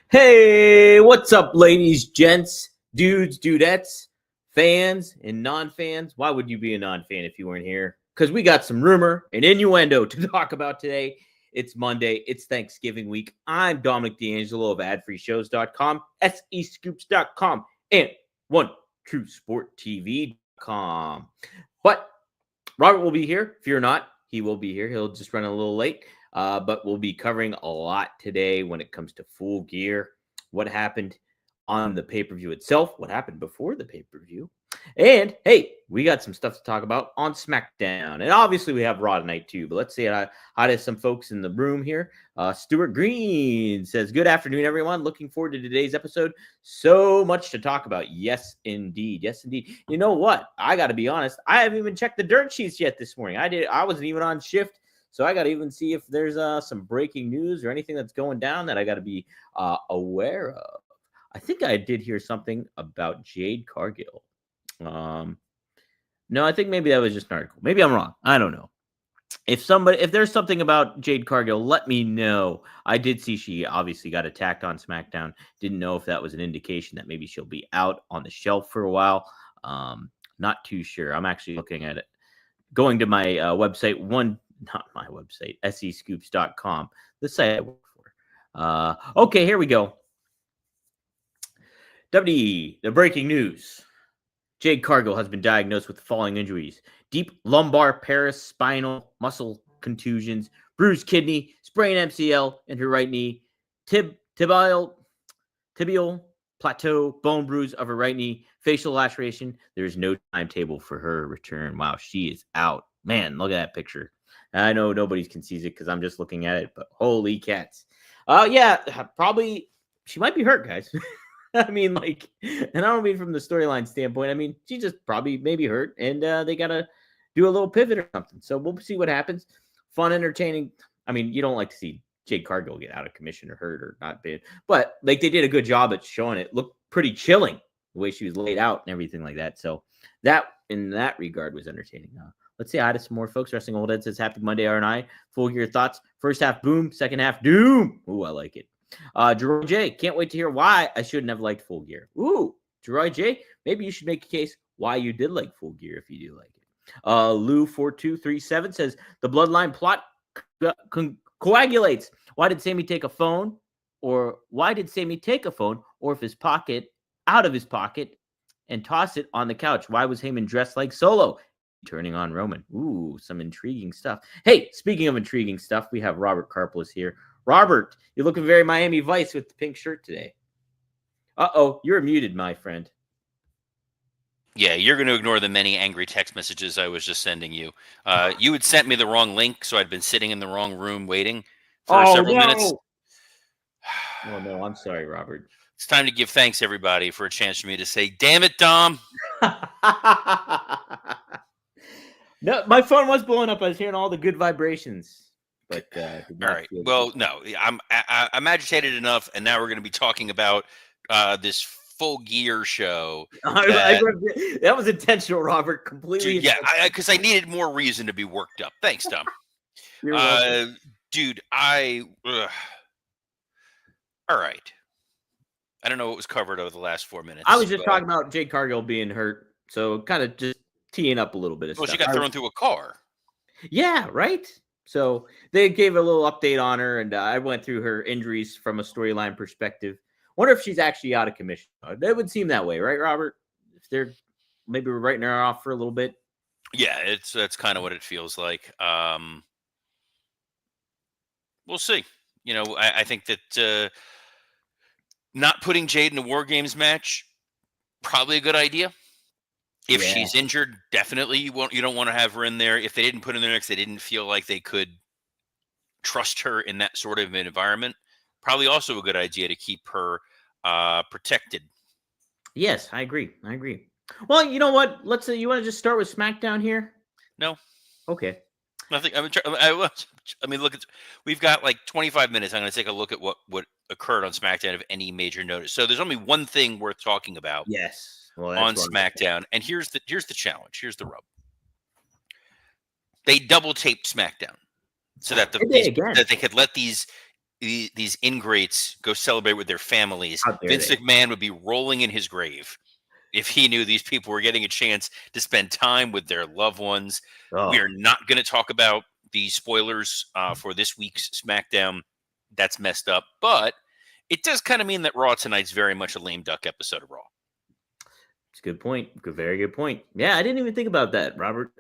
Hey, what's up, ladies, gents, dudes, dudettes, fans, and non-fans? Why would you be a non-fan if you weren't here? Because we got some rumor and innuendo to talk about today. It's Monday. It's Thanksgiving week. I'm Dominic D'Angelo of adfreeshows.com, SEScoops.com, and OneTrueSportTV.com. But Robert will be here. Fear not, he will be here. He'll just run a little late. But we'll be covering a lot today when it comes to Full Gear, what happened on the pay-per-view itself, what happened before the pay-per-view. And, hey, we got some stuff to talk about on SmackDown. And obviously we have Raw tonight too. But let's say hi to some folks in the room here. Stuart Green says, good afternoon, everyone. Looking forward to today's episode. So much to talk about. Yes, indeed. Yes, indeed. You know what? I got to be honest. I haven't even checked the dirt sheets yet this morning. I wasn't even on shift. So I got to even see if there's some breaking news or anything that's going down that I got to be aware of. I think I did hear something about Jade Cargill. No, I think maybe that was just an article. Maybe I'm wrong. I don't know. If there's something about Jade Cargill, let me know. I did see she obviously got attacked on SmackDown. Didn't know if that was an indication that maybe she'll be out on the shelf for a while. Not too sure. I'm actually looking at it. Going to my website, not my website, SEScoops.com, the site I work for. Okay, here we go. WWE, the breaking news. Jade Cargill has been diagnosed with the following injuries: deep lumbar paraspinal muscle contusions, bruised kidney, sprained MCL in her right knee, tibial plateau, bone bruise of her right knee, facial laceration. There's no timetable for her return. Wow, she is out. Man, look at that picture. I know nobody can see it because I'm just looking at it, but holy cats. Yeah, probably she might be hurt, guys. I mean, like, and I don't mean from the storyline standpoint. I mean, she just probably maybe hurt, and they got to do a little pivot or something. So we'll see what happens. Fun, entertaining. I mean, you don't like to see Jade Cargill get out of commission or hurt or not bid, but like they did a good job at showing it. Looked pretty chilling the way she was laid out and everything like that. So that, in that regard, was entertaining. Let's say hi to some more folks. Wrestling Old Ed says, happy Monday, R&I. Full Gear thoughts. First half, boom. Second half, doom. Ooh, I like it. Jeroy J, can't wait to hear why I shouldn't have liked Full Gear. Ooh, Jeroy J, maybe you should make a case why you did like Full Gear if you do like it. Lou4237 says, the Bloodline plot coagulates. Why did Sammy take a phone? Or why did Sammy take a phone or if his pocket, out of his pocket, and toss it on the couch? Why was Heyman dressed like Solo? Turning on Roman. Ooh, some intriguing stuff. Hey, speaking of intriguing stuff, we have Robert Karplis here. Robert, you're looking very Miami Vice with the pink shirt today. Uh-oh, you're muted, my friend. Yeah, you're going to ignore the many angry text messages I was just sending you. You had sent me the wrong link, so I'd been sitting in the wrong room waiting for several minutes. Oh, no, I'm sorry, Robert. It's time to give thanks, everybody, for a chance for me to say, damn it, Dom. No, my phone was blowing up. I was hearing all the good vibrations. But all right. Well, no, I'm agitated enough, and now we're going to be talking about this Full Gear show. That was intentional, Robert. Completely. Dude, because I needed more reason to be worked up. Thanks, Dom. Dude, all right. I don't know what was covered over the last 4 minutes. I was just talking about Jade Cargill being hurt, so kind of just teeing up a little bit of stuff. She got thrown through a car. Yeah, right? So they gave a little update on her, and I went through her injuries from a storyline perspective. Wonder if she's actually out of commission. That would seem that way, right, Robert? If they're maybe writing her off for a little bit. Yeah, that's kind of what it feels like. We'll see. You know, I think that not putting Jade in a War Games match, probably a good idea. If she's injured, definitely you don't want to have her in there. If they didn't put her in there because they didn't feel like they could trust her in that sort of an environment, probably also a good idea to keep her protected. Yes, I agree. Well, you know what? Let's say you want to just start with SmackDown here. No. Okay. Nothing. I mean, look, we've got like 25 minutes. I'm going to take a look at what occurred on SmackDown of any major notice. So there's only one thing worth talking about. Yes. Well, on SmackDown, and here's the challenge. Here's the rub. They double taped SmackDown so that that they could let these these ingrates go celebrate with their families, How dare Vince they? McMahon would be rolling in his grave if he knew these people were getting a chance to spend time with their loved ones. We Oh, are not going to talk about the spoilers for this week's SmackDown. That's messed up, but it does kind of mean that Raw tonight's very much a lame duck episode of Raw. it's a good point. Very good point. Yeah, I didn't even think about that, Robert.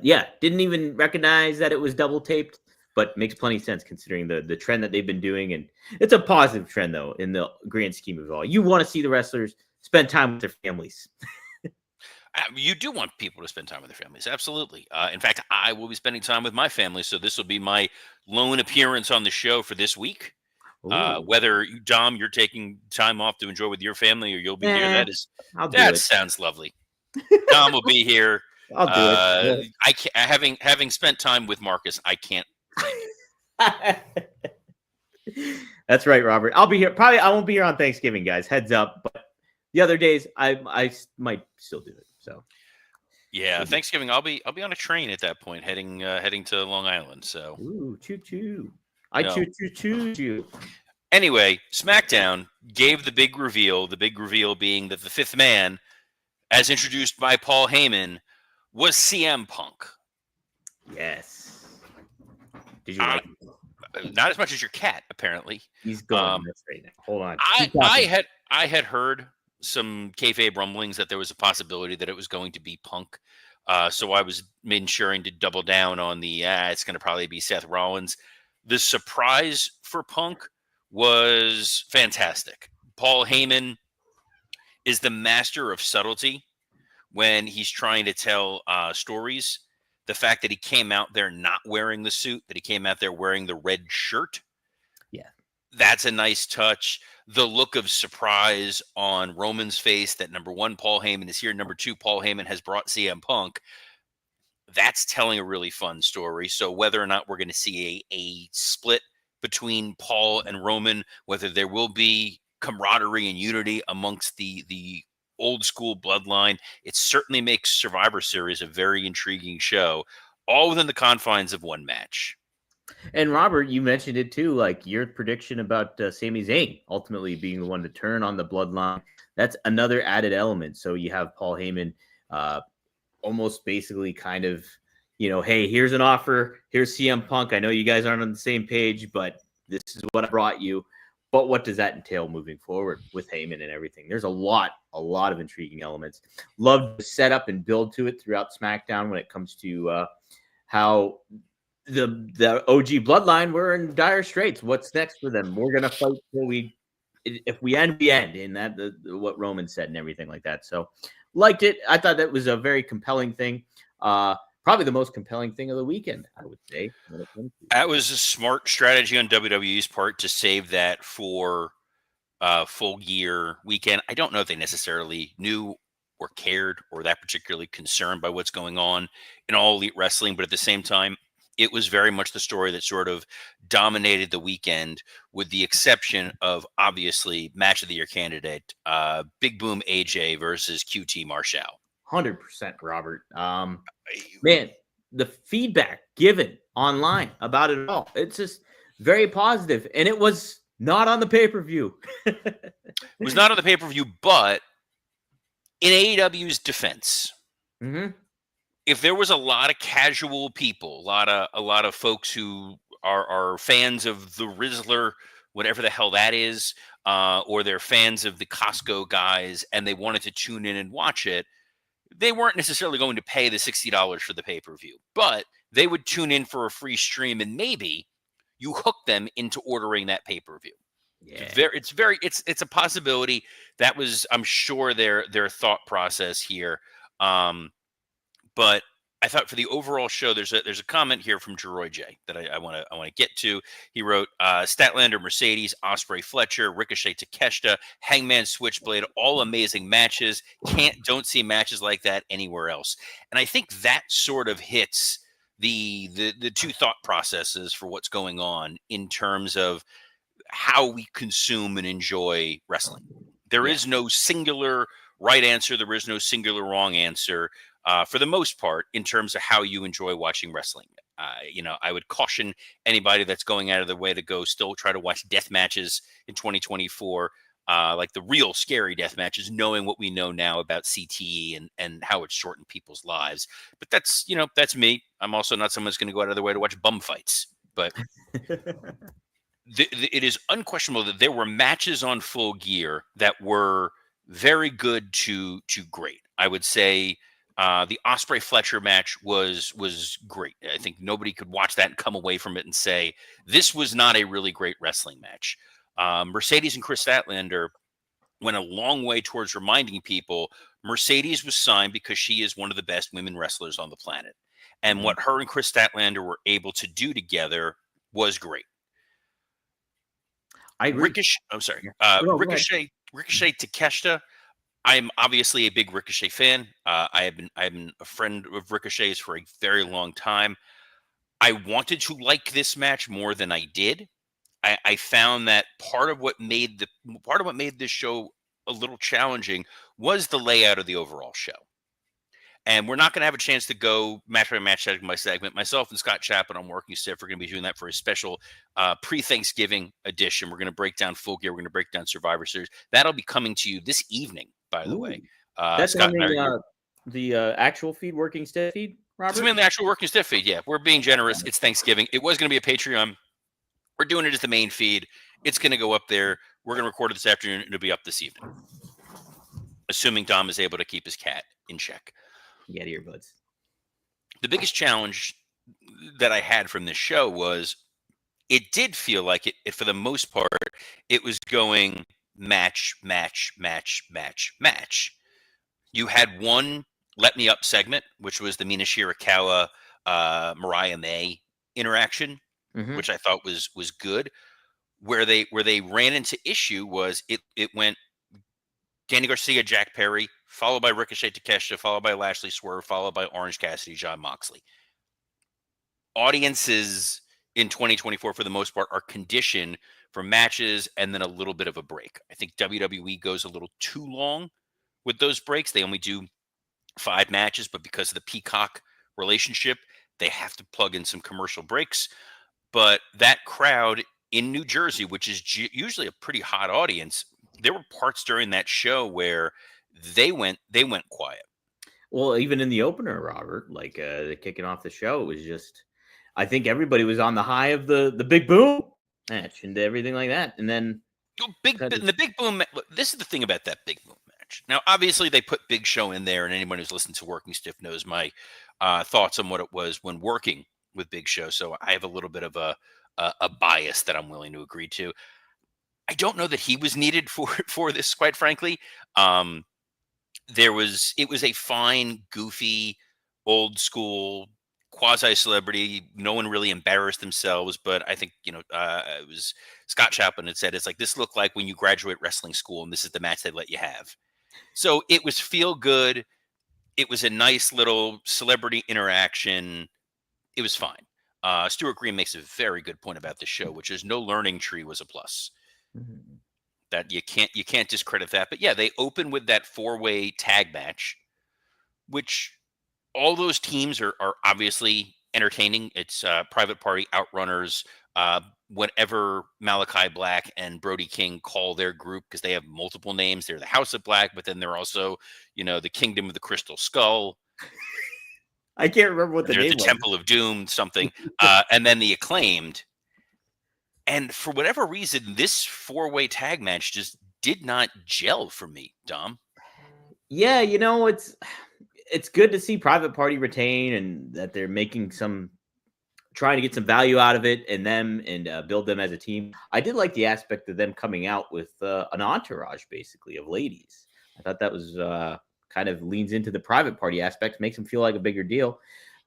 Yeah, didn't even recognize that it was double taped, but makes plenty of sense considering the trend that they've been doing, and it's a positive trend though in the grand scheme of it all. You want to see the wrestlers spend time with their families. You do want people to spend time with their families, absolutely. In fact, I will be spending time with my family, so this will be my lone appearance on the show for this week. Ooh, Whether Dom, you're taking time off to enjoy with your family, or you'll be here, eh, I'll do that it. sounds lovely. Dom will be here. I'll do it. I can't, having spent time with Marcus, I can't blame you. That's right, Robert. I'll be here. Probably I won't be here on Thanksgiving, guys. Heads up. But the other days, I might still do it. So Yeah, maybe. Thanksgiving, I'll be on a train at that point, heading to Long Island. So Ooh, choo choo. I no. choo choo. Anyway, SmackDown gave the big reveal. The big reveal being that the fifth man, as introduced by Paul Heyman, was CM Punk. Yes. Did you like Not as much as your cat, apparently. He's going nuts right now. Hold on. I had heard some kayfabe rumblings that there was a possibility that it was going to be Punk. So I was ensuring to double down on the it's going to probably be Seth Rollins. The surprise for Punk was fantastic. Paul Heyman is the master of subtlety when he's trying to tell stories. The fact that he came out there not wearing the suit, that he came out there wearing the red shirt. Yeah. That's a nice touch. The look of surprise on Roman's face that number one, Paul Heyman is here. Number two, Paul Heyman has brought CM Punk. That's telling a really fun story. So whether or not we're going to see a split between Paul and Roman, whether there will be camaraderie and unity amongst the old school bloodline, it certainly makes Survivor Series a very intriguing show, all within the confines of one match. And Robert, you mentioned it too, like your prediction about Sami Zayn ultimately being the one to turn on the bloodline. That's another added element. So you have Paul Heyman almost basically kind of, hey, here's an offer. Here's CM Punk. I know you guys aren't on the same page, but this is what I brought you. But what does that entail moving forward with Heyman and everything? There's a lot of intriguing elements. Love the setup and build to it throughout SmackDown when it comes to how the OG bloodline were in dire straits. What's next for them? We're gonna fight till if we end, we end. And that what Roman said and everything like that. So liked it. I thought that was a very compelling thing. Probably the most compelling thing of the weekend, I would say. That was a smart strategy on WWE's part to save that for Full Gear weekend. I don't know if they necessarily knew or cared or that particularly concerned by what's going on in All Elite Wrestling, but at the same time, it was very much the story that sort of dominated the weekend, with the exception of obviously match of the year candidate, Big Boom AJ versus QT Marshall. 100%, Robert. Man, the feedback given online about it all, it's just very positive. And it was not on the pay-per-view. It was not on the pay-per-view, but in AEW's defense, if there was a lot of casual people, a lot of folks who are fans of the Rizzler, whatever the hell that is, or they're fans of the Costco guys, and they wanted to tune in and watch it, they weren't necessarily going to pay the $60 for the pay-per-view, but they would tune in for a free stream, and maybe you hook them into ordering that pay-per-view. Yeah. It's a possibility. That was, I'm sure, their thought process here. But I thought for the overall show, there's a comment here from Jeroy J that I want to get to. He wrote, Statlander, Mercedes, Osprey, Fletcher, Ricochet, Takeshita, Hangman, Switchblade, all amazing matches. Don't see matches like that anywhere else. And I think that sort of hits the two thought processes for what's going on in terms of how we consume and enjoy wrestling. There is no singular right answer. There is no singular wrong answer. For the most part, in terms of how you enjoy watching wrestling. I would caution anybody that's going out of their way to go still try to watch death matches in 2024, like the real scary death matches, knowing what we know now about CTE and how it's shortened people's lives. But that's me. I'm also not someone that's going to go out of their way to watch bum fights. But it is unquestionable that there were matches on Full Gear that were very good to great. I would say the Ospreay Fletcher match was great. I think nobody could watch that and come away from it and say this was not a really great wrestling match. Mercedes and Chris Statlander went a long way towards reminding people Mercedes was signed because she is one of the best women wrestlers on the planet. And what her and Chris Statlander were able to do together was great. I agree. Ricochet Takeshita. I'm obviously a big Ricochet fan. I've been a friend of Ricochet's for a very long time. I wanted to like this match more than I did. I found that part of what made this show a little challenging was the layout of the overall show. And we're not going to have a chance to go match by match, segment by segment. Myself and Scott Chapman on Working Stiff are going to be doing that for a special pre-Thanksgiving edition. We're going to break down Full Gear. We're going to break down Survivor Series. That'll be coming to you this evening, by the way. That's Scott on the actual feed, Working Stiff feed, Robert? It's in the actual Working Stiff feed, yeah. We're being generous. It's Thanksgiving. It was going to be a Patreon. We're doing it as the main feed. It's going to go up there. We're going to record it this afternoon. It'll be up this evening, assuming Dom is able to keep his cat in check. Yeah, earbuds. The biggest challenge that I had from this show was it did feel like it for the most part, it was going match. You had one Let Me Up segment, which was the Mina Shirakawa, Mariah May interaction, which I thought was good. Where they ran into issue was it went Danny Garcia, Jack Perry, followed by Ricochet Takeshita, followed by Lashley Swerve, followed by Orange Cassidy, Jon Moxley. Audiences in 2024, for the most part, are conditioned for matches and then a little bit of a break. I think WWE goes a little too long with those breaks. They only do 5 matches, but because of the Peacock relationship, they have to plug in some commercial breaks. But that crowd in New Jersey, which is usually a pretty hot audience, there were parts during that show where they went quiet. Well, even in the opener, Robert, like the kicking off the show, it was just, I think everybody was on the high of the Big Boom match and everything like that. And then the Big Boom, this is the thing about that Big Boom match. Now, obviously, they put Big Show in there, and anyone who's listened to Working Stiff knows my thoughts on what it was when working with Big Show. So I have a little bit of a bias that I'm willing to agree to. I don't know that he was needed for this, quite frankly. It was a fine, goofy, old school quasi-celebrity. No one really embarrassed themselves, but I think, it was Scott Chapman had said, it's like, this looked like when you graduate wrestling school and this is the match they let you have. So it was feel good. It was a nice little celebrity interaction. It was fine. Stuart Green makes a very good point about the show, which is no learning tree was a plus. That you can't discredit that. But yeah, they open with that 4-way tag match, which all those teams are obviously entertaining. It's Private Party, Outrunners, whatever Malachi Black and Brody King call their group, because they have multiple names. They're the House of Black, but then they're also, the Kingdom of the Crystal Skull. I can't remember what the name was. The Temple of Doom, something. And then the Acclaimed. And for whatever reason, this 4-way tag match just did not gel for me, Dom. Yeah, it's good to see Private Party retain and that they're trying to get some value out of it and build them as a team. I did like the aspect of them coming out with an entourage, basically, of ladies. I thought that was kind of leans into the Private Party aspect, makes them feel like a bigger deal.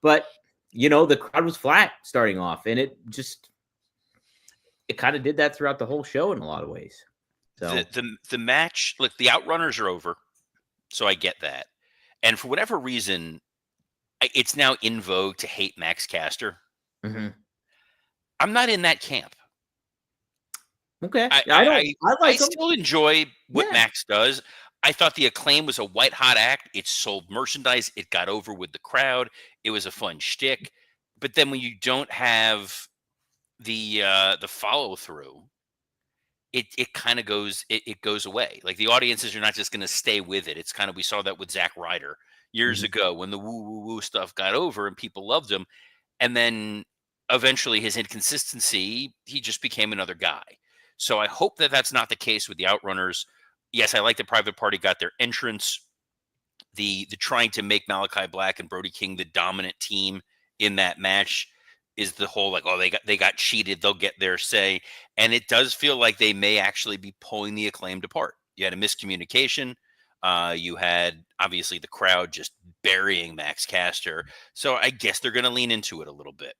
But, the crowd was flat starting off, and it kind of did that throughout the whole show in a lot of ways. So the match, look, the Outrunners are over, so I get that. And for whatever reason, it's now in vogue to hate Max Caster. I'm not in that camp. Okay, I still enjoy what Max does. I thought the Acclaim was a white hot act. It sold merchandise. It got over with the crowd. It was a fun shtick. but then when you don't have the follow through, it kind of it goes away. Like the audiences are not just going to stay with it. It's kind of, we saw that with Zack Ryder years Mhm. ago when the woo woo woo stuff got over and people loved him, and then eventually his inconsistency, he just became another guy. So I hope that that's not the case with the Outrunners. Yes, I like the Private Party got their entrance. The trying to make Malachi Black and Brody King the dominant team in that match is the whole like, oh, they got cheated, they'll get their say. And it does feel like they may actually be pulling the Acclaimed apart. You had a miscommunication. You had obviously the crowd just burying Max Caster. So I guess they're going to lean into it a little bit.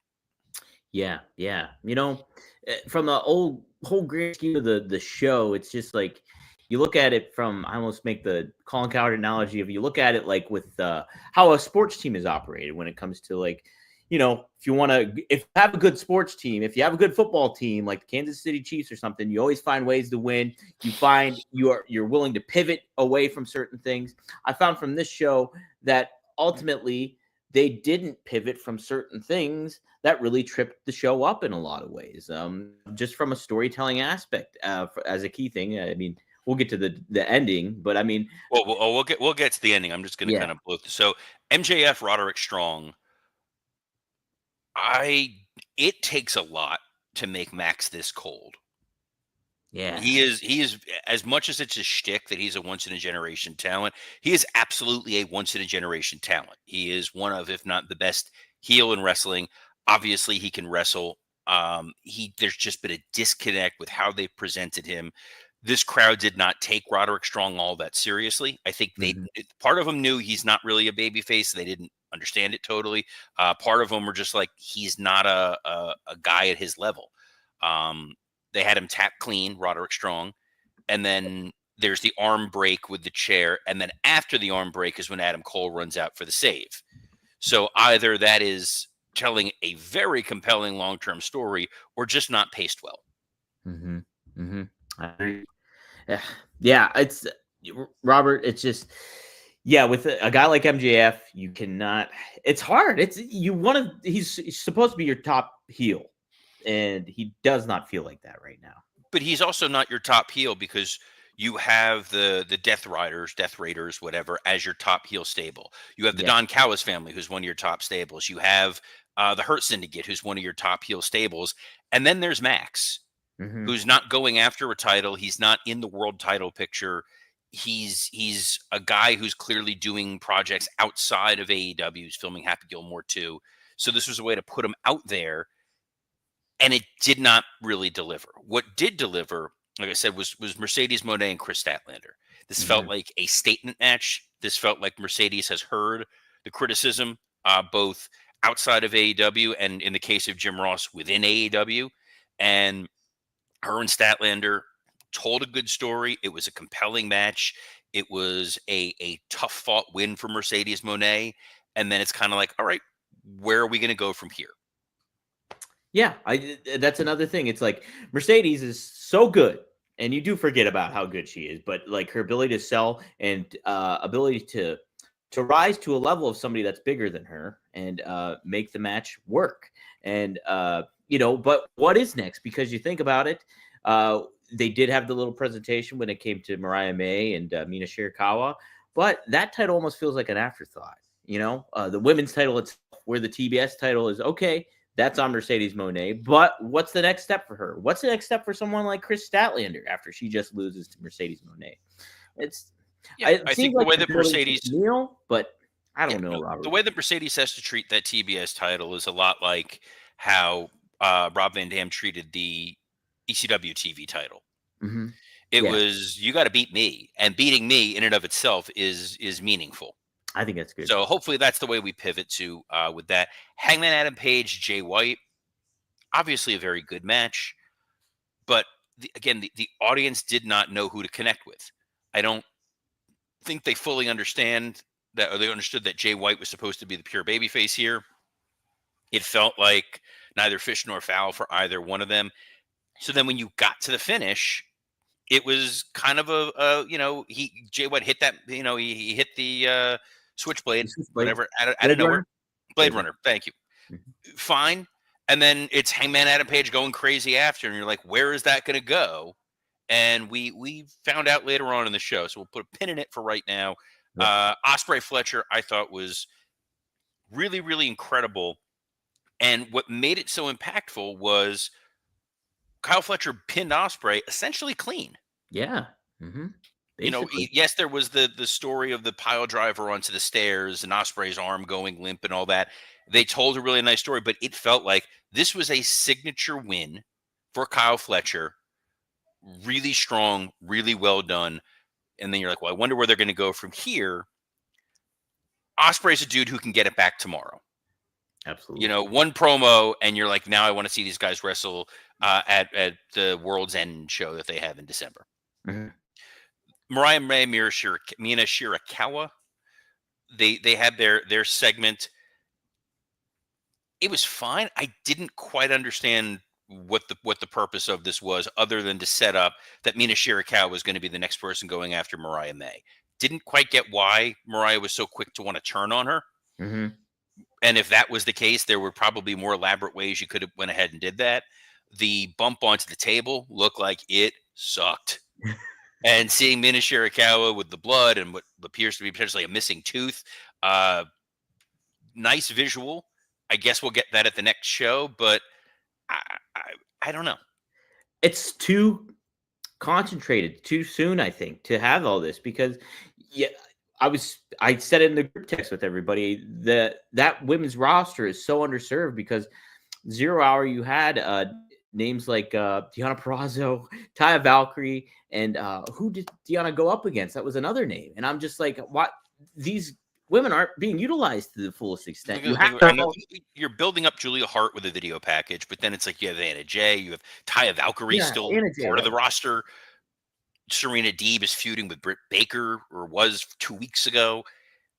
Yeah, yeah. From the whole grand scheme of the show, it's just like you look at it from. I almost make the Colin Cowherd analogy of, you look at it like with how a sports team is operated when it comes to, like, if you have a good sports team, if you have a good football team like the Kansas City Chiefs or something, you always find ways to win. You find you're willing to pivot away from certain things. I found from this show that ultimately they didn't pivot from certain things that really tripped the show up in a lot of ways. Just from a storytelling aspect, as a key thing. I mean, we'll get to the ending, but I mean, Well, we'll get to the ending. I'm just going to yeah, kind of blow through. So MJF Roderick Strong, it takes a lot to make Max this cold. yeah, He is, as much as it's a shtick that he's a once in a generation talent, he is absolutely a once in a generation talent. He is one of, if not the best heel in wrestling. Obviously, he can wrestle. There's just been a disconnect with how they presented him. This crowd did not take Roderick Strong all that seriously. I think mhm, part of them knew he's not really a babyface. So they didn't understand it totally. Part of them were just like, he's not a guy at his level. They had him tap clean, Roderick Strong, and then there's the arm break with the chair, and then after the arm break is when Adam Cole runs out for the save. So either that is telling a very compelling long-term story or just not paced well. mhm, mhm. I agree. Yeah, it's Robert. It's just, yeah, with a guy like MJF, you cannot. It's hard. It's you want to. He's supposed to be your top heel, and he does not feel like that right now. But he's also not your top heel because you have the Death Riders, Death Raiders, whatever, as your top heel stable. You have the Yeah. Don Callis family, who's one of your top stables. You have the Hurt Syndicate, who's one of your top heel stables, and then there's Max, Hmm. who's not going after a title. He's not in the world title picture. He's a guy who's clearly doing projects outside of AEW. He's filming Happy Gilmore 2. So this was a way to put him out there, and it did not really deliver. What did deliver, like I said, was Mercedes Moné and Chris Statlander. This felt Hmm. like a statement match. This felt like Mercedes has heard the criticism, both outside of AEW and in the case of Jim Ross within AEW. And her and Statlander told a good story. It was a compelling match. It was a tough fought win for Mercedes Moné. And then it's kind of like, all right, where are we going to go from here? Yeah, that's another thing. It's like Mercedes is so good, and you do forget about how good she is. But like her ability to sell and ability to rise to a level of somebody that's bigger than her and make the match work. And but what is next? Because you think about it, they did have the little presentation when it came to Mariah May and Mina Shirakawa, but that title almost feels like an afterthought. The women's title, it's where the TBS title is okay. That's on Mercedes Moné. But what's the next step for her? What's the next step for someone like Chris Statlander after she just loses to Mercedes Moné? Yeah, It I think seems the like way they're that building Mercedes, to Neil, but I yeah, don't know, no, the Robert. way that Mercedes has to treat that TBS title is a lot like how Rob Van Dam treated the ECW TV title. Hmm. It Yeah, was, you got to beat me, and beating me in and of itself is meaningful. I think that's good. So hopefully that's the way we pivot to with that. Hangman Adam Page, Jay White, obviously a very good match, but the audience did not know who to connect with. I don't think they fully understand that, or they understood that Jay White was supposed to be the pure babyface here. It felt like neither fish nor fowl for either one of them. So then when you got to the finish, it was kind of Jay White hit that, he hit the switchblade, This is whatever, out of Blade nowhere. Runner. Blade Runner, thank you. Mhm. Fine. And then it's Hangman Adam Page going crazy after, and you're like, where is that going to go? And we found out later on in the show, so we'll put a pin in it for right now. Yep. Ospreay Fletcher, I thought was really, really incredible. And what made it so impactful was Kyle Fletcher pinned Ospreay essentially clean. Yeah. Basically. Yes, there was the story of the pile driver onto the stairs and Ospreay's arm going limp and all that. They told a really nice story, but it felt like this was a signature win for Kyle Fletcher. Really strong, really well done. And then you're like, well, I wonder where they're going to go from here. Ospreay's a dude who can get it back tomorrow. Absolutely. One promo, and you're like, now I want to see these guys wrestle at the World's End show that they have in December. Mhm. Mariah May, Mina Shirakawa, they had their segment. It was fine. I didn't quite understand what the purpose of this was, other than to set up that Mina Shirakawa was going to be the next person going after Mariah May. Didn't quite get why Mariah was so quick to want to turn on her. Mhm. And if that was the case, there were probably more elaborate ways you could have went ahead and did that. The bump onto the table looked like it sucked. And seeing Mina Shirakawa with the blood and what appears to be potentially a missing tooth, nice visual. I guess we'll get that at the next show, but I don't know. It's too concentrated too soon, I think, to have all this because I said it in the group text with everybody that women's roster is so underserved because 0 Hour you had names like Deonna Purrazzo, Taya Valkyrie, and who did Deonna go up against? That was another name. And I'm just like, what? These women aren't being utilized to the fullest extent. You're building up Julia Hart with a video package, but then it's like you have Anna Jay, you have Taya Valkyrie still part of the roster. Serena Deeb is feuding with Britt Baker, or was 2 weeks ago.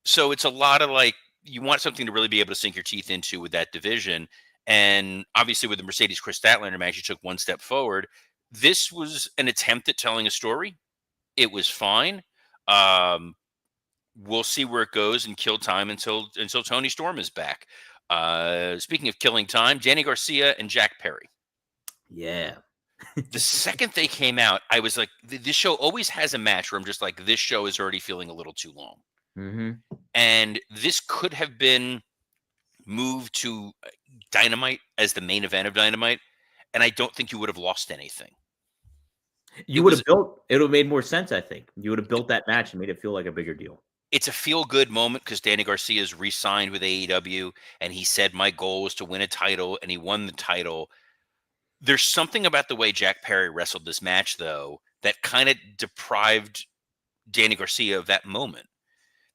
So it's a lot of like, you want something to really be able to sink your teeth into with that division. And obviously with the Mercedes Chris Statlander match, you took one step forward. This was an attempt at telling a story. It was fine. We'll see where it goes and kill time until Tony Storm is back. Speaking of killing time, Danny Garcia and Jack Perry. Yeah. The second they came out, I was like, this show always has a match where I'm just like, this show is already feeling a little too long. Mm-hmm. And this could have been moved to Dynamite as the main event of Dynamite, and I don't think you would have lost anything. You would have built, it would have made more sense, I think. You would have built that match and made it feel like a bigger deal. It's a feel-good moment because Danny Garcia is re-signed with AEW, and he said, my goal was to win a title, and he won the title. There's something about the way Jack Perry wrestled this match, though, that kind of deprived Danny Garcia of that moment.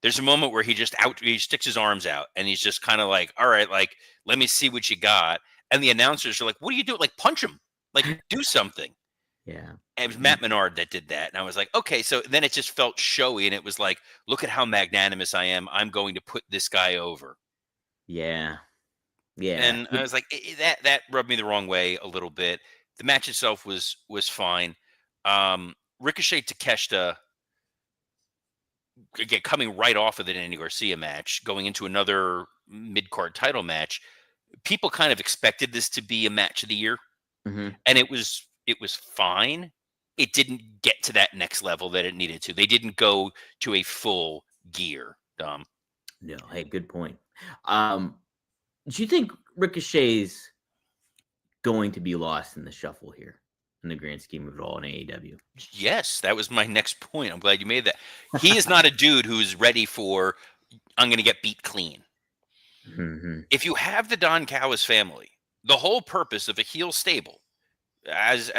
There's a moment where he sticks his arms out, and he's just kind of like, all right, like, let me see what you got. And the announcers are like, what do you do? Like, punch him. Like, do something. Yeah. And it was Matt Menard that did that. And I was like, okay. So then it just felt showy, and it was like, look at how magnanimous I am. I'm going to put this guy over. Yeah. Yeah. And I was like, that rubbed me the wrong way a little bit. The match itself was fine. Ricochet Takeshita, again, coming right off of the Danny Garcia match, going into another mid-card title match, people kind of expected this to be a match of the year. Mm-hmm. And it was fine. It didn't get to that next level that it needed to. They didn't go to a full gear. No, hey, good point. Do you think Ricochet's going to be lost in the shuffle here in the grand scheme of it all in AEW? Yes, that was my next point. I'm glad you made that. He is not a dude who's ready for, I'm going to get beat clean. Mm-hmm. If you have the Don Callis family, the whole purpose of a heel stable, as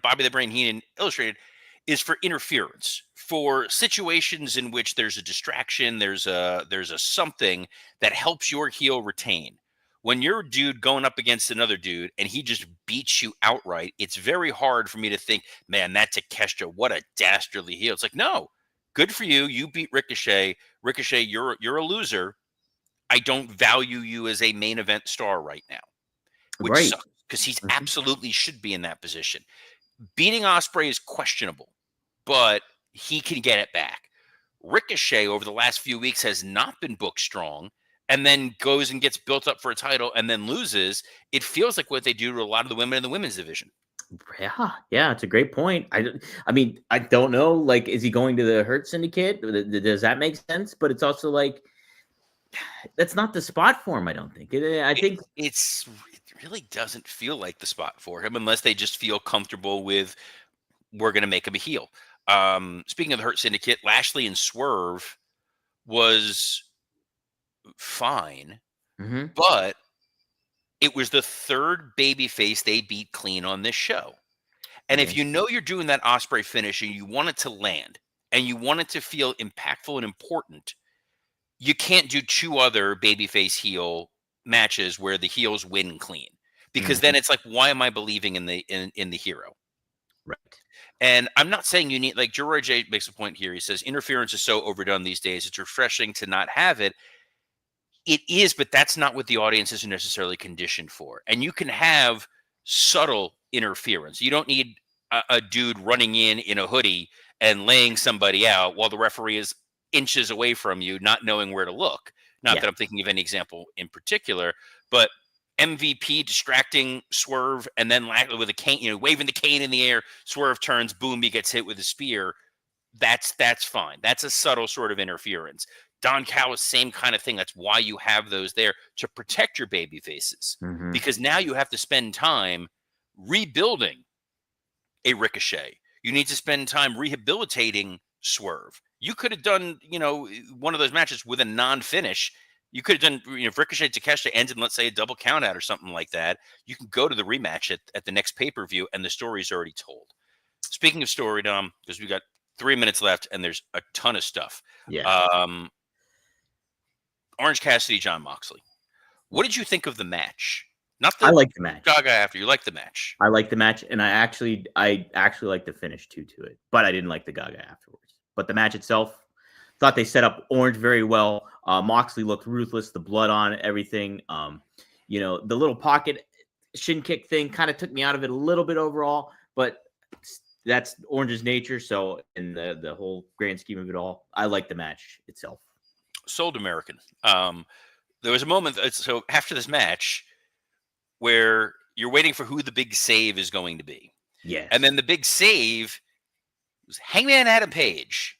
Bobby the Brain Heenan illustrated, is for interference, for situations in which there's a distraction, there's a something that helps your heel retain. When you're a dude going up against another dude and he just beats you outright, it's very hard for me to think, man, that Takeshita, what a dastardly heel. It's like, no, good for you. You beat Ricochet. Ricochet, you're a loser. I don't value you as a main event star right now, which sucks because he's absolutely should be in that position. Beating Ospreay is questionable, but he can get it back. Ricochet over the last few weeks has not been booked strong, and then goes and gets built up for a title and then loses, it feels like what they do to a lot of the women in the women's division. Yeah, it's a great point. I mean, I don't know. Like, is he going to the Hurt Syndicate? Does that make sense? But it's also like that's not the spot for him. I don't think. I think it really doesn't feel like the spot for him unless they just feel comfortable with we're going to make him a heel. Speaking of the Hurt Syndicate, Lashley and Swerve was fine, but it was the third babyface they beat clean on this show. And if you know you're doing that Ospreay finish and you want it to land and you want it to feel impactful and important, you can't do two other babyface heel matches where the heels win clean, because then it's like, why am I believing in the hero? Right. And I'm not saying you need, like George J makes a point here. He says interference is so overdone these days. It's refreshing to not have it. It is, but that's not what the audience is necessarily conditioned for. And you can have subtle interference. You don't need a dude running in a hoodie and laying somebody out while the referee is inches away from you, not knowing where to look. Not that I'm thinking of any example in particular, but MVP distracting Swerve and then with a cane, waving the cane in the air, Swerve turns, boom, he gets hit with a spear. That's fine. That's a subtle sort of interference. Don Callis, same kind of thing. That's why you have those there, to protect your baby faces, because now you have to spend time rebuilding a Ricochet. You need to spend time rehabilitating Swerve. You could have done, one of those matches with a non-finish. You could have done, if Ricochet Takeshita ended, let's say, a double count out or something like that. You can go to the rematch at the next pay-per-view, and the story's already told. Speaking of story, Dom, because we got 3 minutes left, and there's a ton of stuff. Yeah. Orange Cassidy, Jon Moxley. What did you think of the match? I like the match. Gaga after. You like the match. I like the match, and I actually like the finish to it, but I didn't like the Gaga afterwards. But the match itself, thought they set up Orange very well. Moxley looked ruthless, the blood on everything. The little pocket shin kick thing kind of took me out of it a little bit overall, but that's Orange's nature. So in the whole grand scheme of it all, I like the match itself. Sold American. There was a moment, so after this match, where you're waiting for who the big save is going to be. Yes. And then the big save was Hangman Adam Page.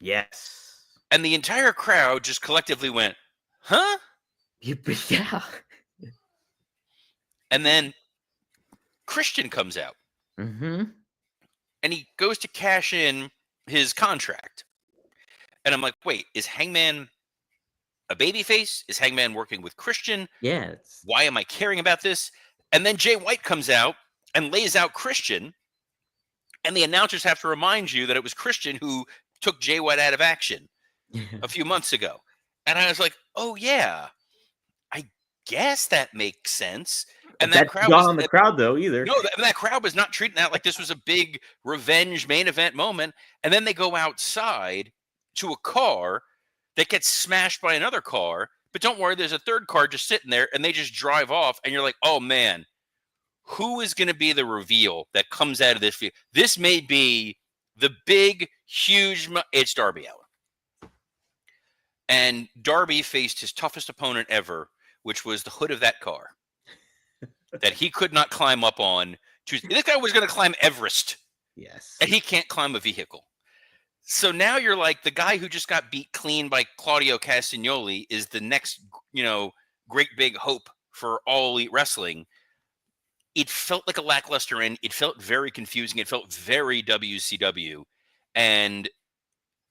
Yes. And the entire crowd just collectively went, huh? Yeah. And then Christian comes out. And he goes to cash in his contract. And I'm like, wait, is Hangman a babyface? Is Hangman working with Christian? Yes. Why am I caring about this? And then Jay White comes out and lays out Christian. And the announcers have to remind you that it was Christian who took Jay White out of action a few months ago. And I was like, oh, yeah, I guess that makes sense. And that crowd was not on the crowd, though, either. No, that crowd was not treating that like this was a big revenge main event moment. And then they go outside to a car that gets smashed by another car. But don't worry, there's a third car just sitting there, and they just drive off. And you're like, oh, man, who is going to be the reveal that comes out of this field? This may be the big, huge, it's Darby Allin. And Darby faced his toughest opponent ever, which was the hood of that car that he could not climb up on. This guy was going to climb Everest. Yes. And he can't climb a vehicle. So now you're like, the guy who just got beat clean by Claudio Castagnoli is the next, great big hope for All Elite Wrestling. It felt like a lackluster end. It felt very confusing. It felt very WCW. And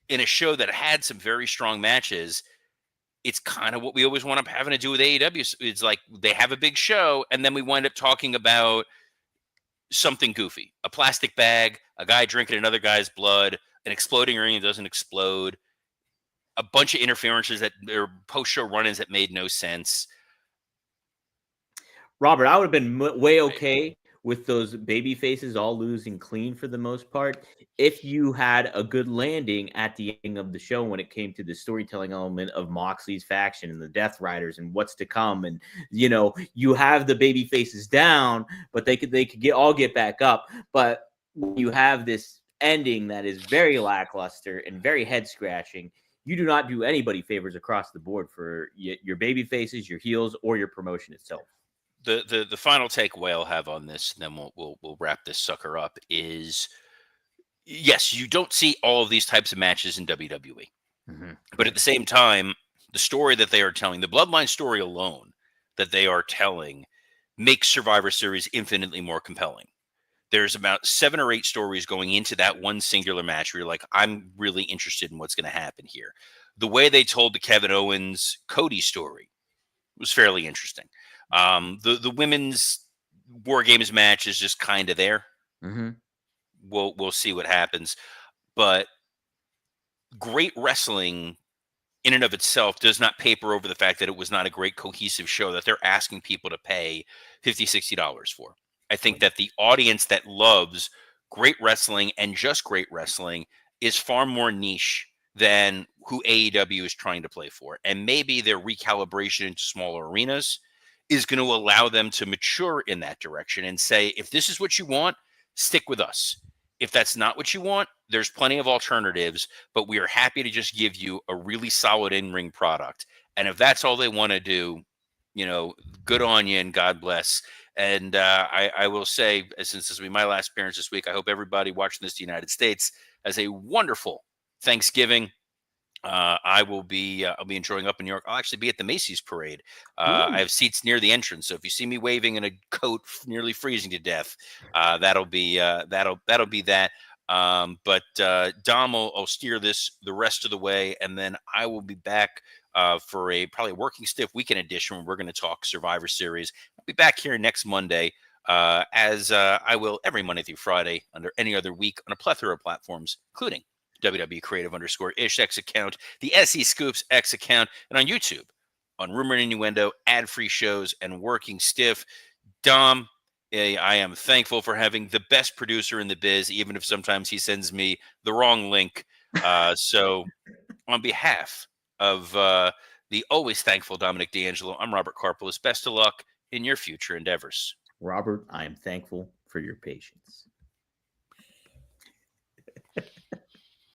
in a show that had some very strong matches, it's kind of what we always want up having to do with AEW. It's like they have a big show, and then we wind up talking about something goofy. A plastic bag, a guy drinking another guy's blood, an exploding ring that doesn't explode, a bunch of interferences that are post-show run-ins that made no sense. Robert, I would have been way okay with those baby faces all losing clean for the most part if you had a good landing at the end of the show when it came to the storytelling element of Moxley's faction and the Death Riders and what's to come. And, you have the baby faces down, but they could get back up. But when you have this ending that is very lackluster and very head scratching, you do not do anybody favors across the board for your baby faces, your heels, or your promotion itself. The final takeaway I'll have on this, and then we'll wrap this sucker up, is yes, you don't see all of these types of matches in WWE. But at the same time, the story that they are telling, the Bloodline story alone that they are telling, makes Survivor Series infinitely more compelling. There's about 7 or 8 stories going into that one singular match where you're like, I'm really interested in what's going to happen here. The way they told the Kevin Owens Cody story was fairly interesting. The women's War Games match is just kind of there. We'll see what happens, but great wrestling in and of itself does not paper over the fact that it was not a great cohesive show that they're asking people to pay $50, $60 for. I think that the audience that loves great wrestling and just great wrestling is far more niche than who AEW is trying to play for. And maybe their recalibration into smaller arenas is going to allow them to mature in that direction and say, if this is what you want, stick with us. If that's not what you want, there's plenty of alternatives, but we are happy to just give you a really solid in-ring product. And if that's all they want to do, good on you and God bless. And I will say, since this will be my last appearance this week, I hope everybody watching this in the United States has a wonderful Thanksgiving. I'll be enjoying up in New York. I'll actually be at the Macy's parade. I have seats near the entrance, so if you see me waving in a coat, nearly freezing to death, that'll be that. But Dom will steer this the rest of the way, and then I will be back for probably a working stiff weekend edition where we're going to talk Survivor Series. I'll be back here next Monday, as I will every Monday through Friday under any other week on a plethora of platforms, including WWE Creative_ish X account, the SE Scoops X account, and on YouTube on Rumor and Innuendo, ad-free shows, and Working Stiff. Dom, I am thankful for having the best producer in the biz, even if sometimes he sends me the wrong link. So on behalf of the always thankful Dominic D'Angelo, I'm Robert Karpelis. Best of luck in your future endeavors. Robert, I am thankful for your patience.